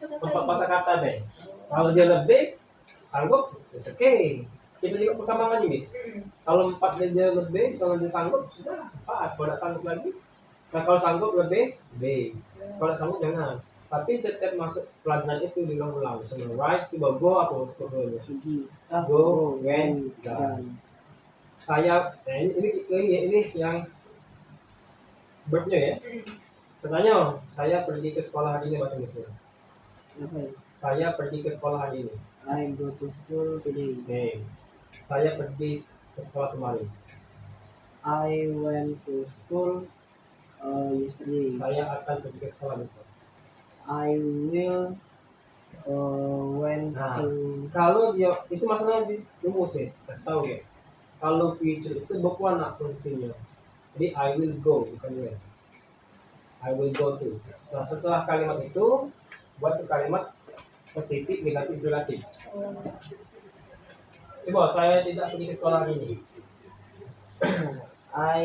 Empat kosakata deh. Kalau dia lebih sanggup, it's okay. Kita juga perkembangannya, Miss. Kalau 4 dia lebih, misalnya dia sanggup, sudah 4. Kalau tidak sanggup lagi, nah kalau sanggup lebih, B. Kalau tidak sanggup jangan. Tapi setiap masuk pelajaran itu diulang-ulang. Misalnya right, coba go atau go, when, done. Saya, ini yang verbnya ya. Pertanyaan, saya pergi ke sekolah hari ini bahasa Indonesia. Saya pergi ke sekolah hari ini. I go to school today. Okay. Saya pergi ke sekolah kemarin. I went to school yesterday. Saya akan pergi ke sekolah besok. I will went to. Kalau dia itu masalah di rumus nih, kasih tahu ya. Kalau future itu berpuan fungsinya. Jadi I will go bukan when. I will go to. Nah setelah kalimat itu buat kalimat positif, negatif, relatif. Coba saya tidak pergi ke sekolah hari ini. I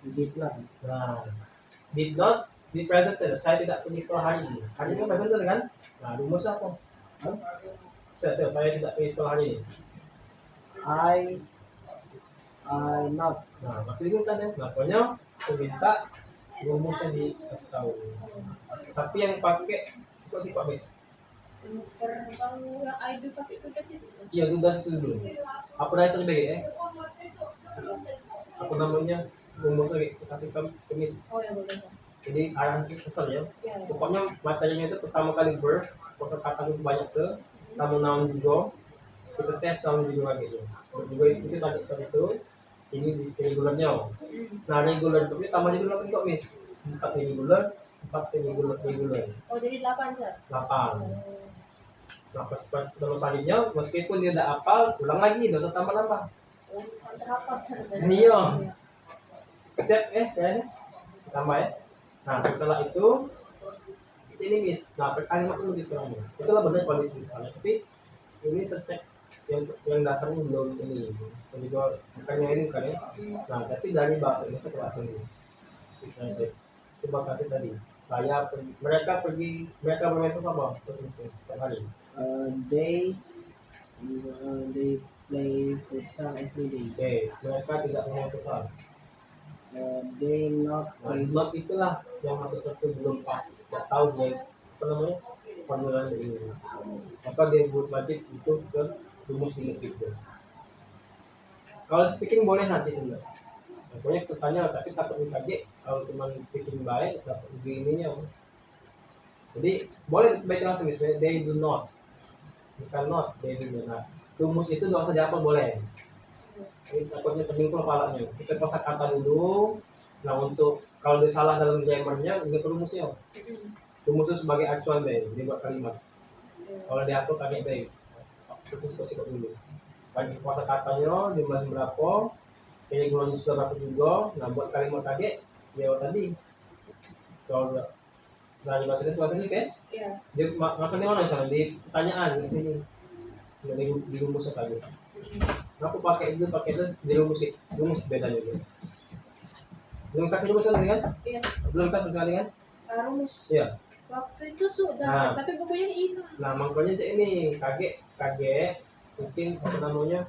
did not. Nah, did not di present tense. Saya tidak pergi sekolah hari ini. Hari ini present tense kan? Nah, rumus apa? Saya tidak pergi sekolah hari ini. I not. Nah, masih bingung kan ya? Nah, pokoknya saya minta rumusnya dikasih tahu. Tapi yang pakai sifat-sifat Miss. Kalau yang I do pakai tugas itu. Iya, tugas itu dulu. Apa dasar BG ya? Aku namanya rumusnya kasih ke Miss. Oh ya boleh. Jadi arahan kesel ya. Pokoknya materinya itu pertama kali verb, kosakata itu banyak ke, sama noun juga. Kita tes noun juga gitu. Juga itu tadi itu. Ini di regularnya. Nah regular itu tambah regular kok Miss. 4 regular, 4 regular. Oh jadi 8 sir. 8. Nah pas selanjutnya meskipun dia tidak hafal, ulang lagi, tidak usah tambah-tambah. Oh sampai hafal sir. Iya. Siap kayaknya. Tambah ya. Nah setelah itu ini Miss. Nah kalimat itu dikurangin. Itulah benar kondisi misalnya. Tapi ini secek yang dasarnya belum ini. Saya juga bukannya ini kan ya. Nah tapi dari bahasa Indonesia ke bahasa Inggris. Coba kasih tadi. Mereka bermain apa? Posisi setiap hari. They play futsal every day. Oke, mereka tidak bermain futsal. They not play. Not itulah yang masuk satu belum pas. Tidak tahu dia apa namanya formulaan ini. Apa dia buat wajib itu ke rumus negatif. Kalau speaking boleh nanti juga. Pokoknya kesukaannya tapi takut kaget kalau cuma speaking baik dapat begininya. Jadi boleh baca langsung misalnya they do not. Bukan not, they do not. Rumus itu nggak usah dihafal boleh. Ini takutnya pening kepalanya. Kita kosakata dulu. Nah untuk kalau dia salah dalam grammarnya ingat rumusnya. Rumus itu sebagai acuan deh, dibuat kalimat. Kalau dihafal kaget deh. Sikap dulu. Bagi kosakatanya jumlah berapa? Kayaknya gulanya sudah berapa juga. Nah buat kalimat kaget, ya tadi. Kalau bahasa Inggris ya? Iya. Dia maksudnya mana misalnya di pertanyaan di sini. Di rumus tadi. Aku pakai itu di rumus bedanya gitu. Belum kasih rumus kan? Iya. Belum kan sekali kan? Rumus. Iya. Waktu itu sudah, tapi bukunya hilang. Nah, makanya ini kaget mungkin apa namanya?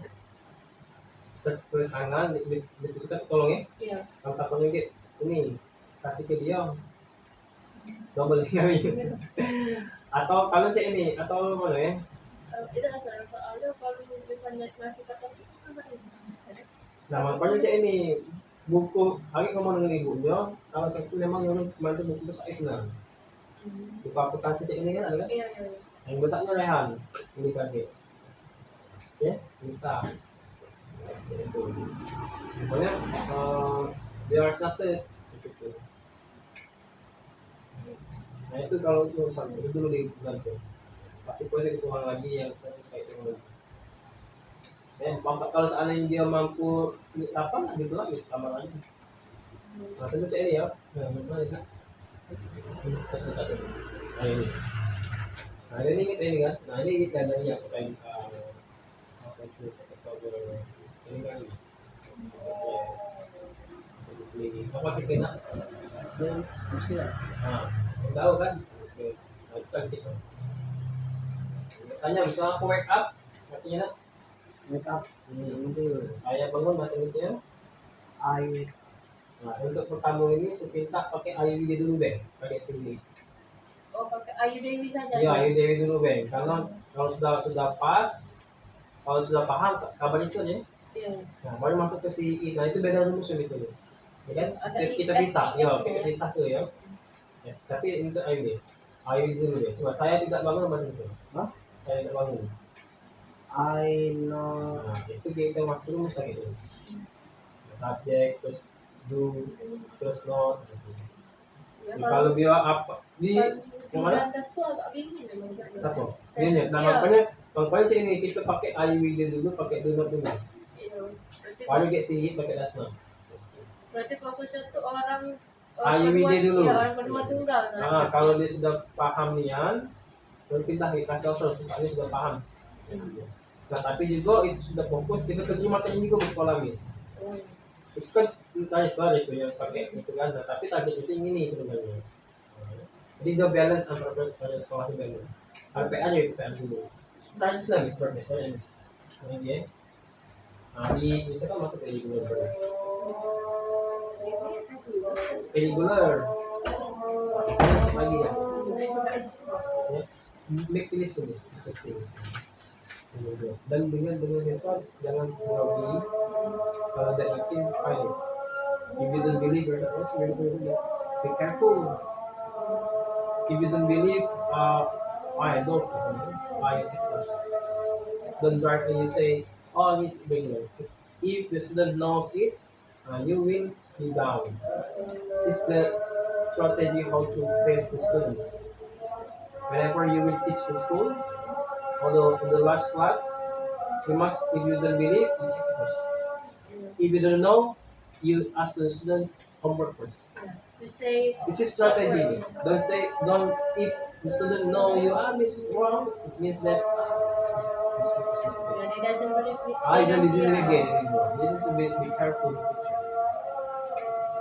Tulis tangan, diskusikan tolong ya. Iya. Kalau takutnya gitu, ini kasih ke dia. Double kali. Atau kalian cek ini atau mana ya? Tidak soalnya kalau misalnya masih kata itu apa ini? Nah, makanya cek ini buku lagi ngomong dengan ibunya kalau saya itu memang yang kemarin buku besar itu nah buku akuntansi cek ini kan ada kan? Iya. Yang besarnya Rehan ini kaget ya bisa itu pokoknya biar started di situ. Nah itu kalau urusan itu dulu dibantu pasti posisi ulang lagi yang saya itu lagi. Kalau seandainya dia mampu apa gitu lah bisa tambah lagi. Nah itu cek ini ya. Nah mana itu? Kasih tadi. Nah ini. Nah ini kita ini kan. Nah ini tandanya apa yang apa itu kesalahan ini kan. Ini apa kita nak? Dan masih lah. Nah tahu kan? Nah itu kan kita. Tanya bisa aku wake up, artinya nak? Wake up. Saya bangun bahasa Indonesia. I Nah, untuk pertama ini saya minta pakai Ayu Dewi dulu deh, pakai sini. Oh, pakai Ayu Dewi saja. Iya, Ayu Dewi dulu deh, karena kalau sudah pas, kalau sudah paham kabarnya saja. Iya. Nah, baru masuk ke si I. Nah, itu beda rumusnya misalnya. Ya kan? Ada Kita IS, bisa, IS ya, ya. kita bisa tuh ya. Ya, tapi untuk Ayu deh. Ayu dulu deh. Coba saya tidak bangun bahasa Indonesia. Hah? Saya tidak bangun. I know. Nah, itu kita masuk rumus lagi tuh. Subjek, terus do, terus not. Ya, Nah, kalau dia apa di yang mana? Landas tuh agak bingung memang saya. Satu. Ini nah Iya. makanya sih ini kita pakai IUD dulu, pakai do not dulu. Iya. Berarti Baru get sih pakai das not. berarti fokusnya tuh orang IUD kedua, dulu. ya, orang kedua tunggal. Nah, kalau dia sudah paham nian, baru pindah ke kasih supaya dia sudah paham. Nah, tapi juga itu sudah fokus kita terima materi juga di sekolah mis. Itu kan tanya soal itu yang pakai itu kan, nah, tapi target itu ini sebenarnya. Jadi dia balance antara sekolah itu balance. RPA nya itu PR dulu. Tanya lah mis berarti mis. Oke. Nah, di misalkan masuk ke regular. Regular. Masuk lagi ya. Ya. Make list tulis. Dan dengan sesuatu jangan grogi. Kalau ada yakin, fine. If you don't believe, you're not also be careful. If you don't believe, I don't. I check first. Don't drive when you say, oh, it's regular. If the student knows it, you will be down. It's the strategy how to face the students. Whenever you will teach the school, although in the last class, you must, if you don't believe, you check first. If you don't know, you ask the students homework first. To say This is strategy. Don't if the student know you are this wrong, it means that this is not good. yeah, they doesn't believe me. I don't listen again anymore. This is a bit be careful in the future.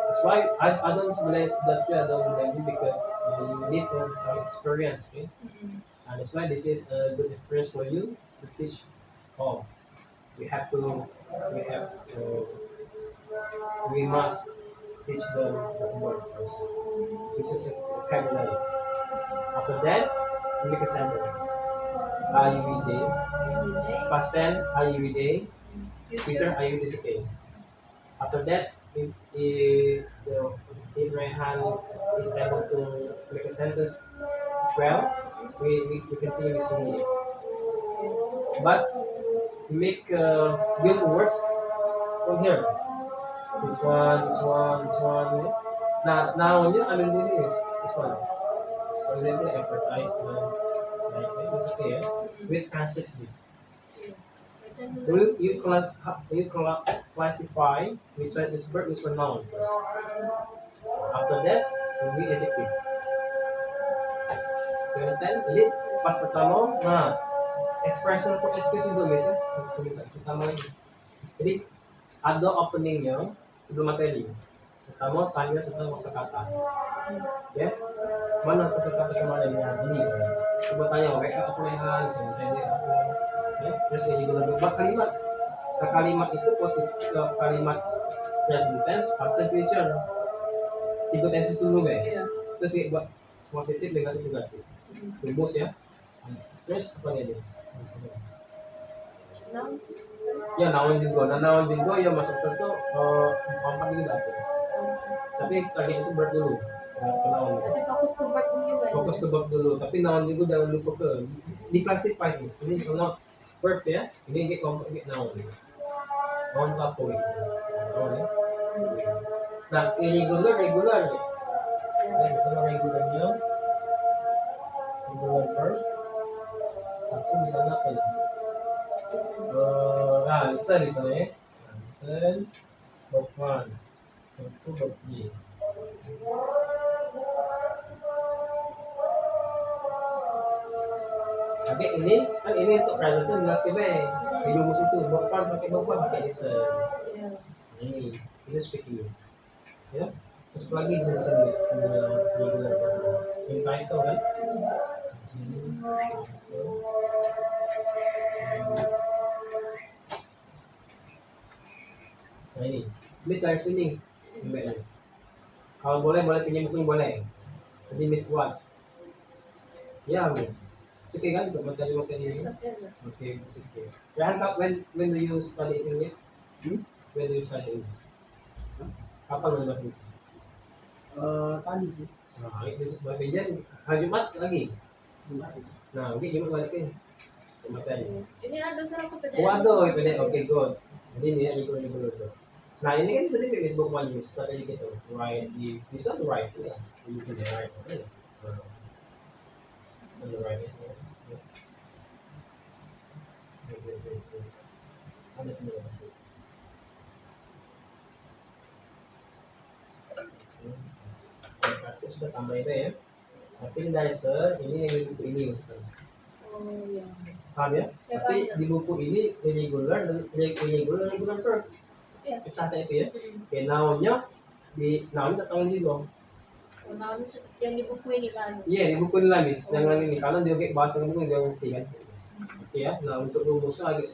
That's why I don't believe that I don't believe you because you need some experience, okay? And that's why this is a good experience for you to teach. Oh, we have to, we must teach them the word first. This is a vocabulary. After that, we make a sentence. Are you with day? Past tense, are you with day? Future, are you this okay? After that, if Abraham is able to make a sentence well, we continue listening it. But make build words from here. This one, this one, this one. Now I mean this one. For example, advertisements, like that. It's okay, yeah? With translate this. You classify which one is verb, which one noun first. After that, will be adjective. You understand? Jadi pas pertama, nah expression for excuse itu bisa pertama lagi. Jadi ada openingnya sebelum materi. Pertama tanya tentang kosakata. Ya, mana kosakata kemarin ya? Ini. Coba tanya mereka apa yang misalnya tadi apa. Ya, terus yang juga berubah kalimat. Kalimat itu positif, kalimat present tense, past future. Ikut tenses dulu be. Terus ya, buat positif, negatif, negatif. Rumus ya. Terus apa nih? Ya naon juga, ya masuk satu empat juga ada. Tapi tadi itu berat dulu. Naon. Berarti fokus ke verb dulu kan? Fokus ke verb dulu, tapi naon juga jangan lupa ke diklasifikasi sih. Ini semua verb ya. Ini kelompok naon. Naon apa gitu. Naon ya. Nah, regular ya. Ya, misalnya regularnya regular verb. Tapi misalnya apa ya? Listen di sana ya. Listen, verb one, verb two, verb three. Tapi ini kan ini untuk present itu jelas tiba di rumus itu verb one pakai listen. Ini speaking ya. Terus lagi jenis regular verb. Ini title kan. Miss lari sini. Kalau boleh pinjam bukunya boleh. Jadi Miss what? Ya Miss. Sige kan untuk materi-materi ini. Sa pera. Okay, sige. Kaya when do you study English? When do you study English? Kapan lu bahasa Inggris? Tadi sih. Nah, itu bahasa Inggris hari Jumat lagi. Jumat itu. Nah, mungkin Jumat balikin. Materi. Ini ada sa ako pa Waduh, pwede. Okay, good. Jadi ini ko dulu. Nah, ini kan bisa di Facebook one use strategi gitu. Right, bisa the right ya. Bisa the right. Okay. The right. Ada semua masih. Satu sudah tambah itu ya. Tapi dari ini yang buku ini misalnya. Oh, yeah. Paham ya? Ya, Tapi paham. di buku ini regular dan regular verb. Yeah. Itu itu ya. Mm. Kayak noun-nya tak tahu ini loh. Oh, yang di buku ini kan. Iya, di buku nila Miss. Jangan ini karena dia kayak bahas dengan buku dia ngerti kan. Oke ya. Nah, untuk rumusnya agak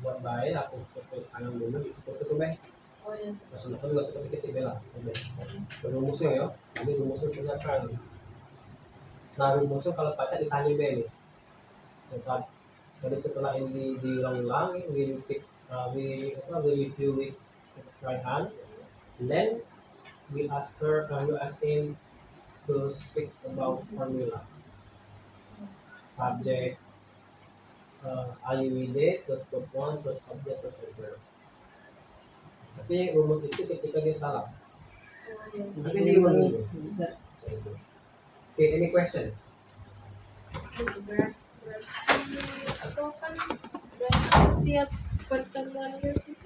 buat baik aku terus kanan dulu di seperti itu baik. Oh, yeah. Masuk juga seperti kita bela. Rumusnya ya. Ini rumusnya sebenarnya. Nah, rumusnya kalau baca ditanya Miss. Dan saat jadi setelah ini diulang-ulang, we review with his right hand, and then we ask him to speak about formula, subject, IUID plus verb one plus object plus verb. Tapi rumus itu ketika dia salah. Oh, yeah. Tapi diulangi. Bisa. Okay, any question? Berarti ako kan berarti tiap pertemuan gitu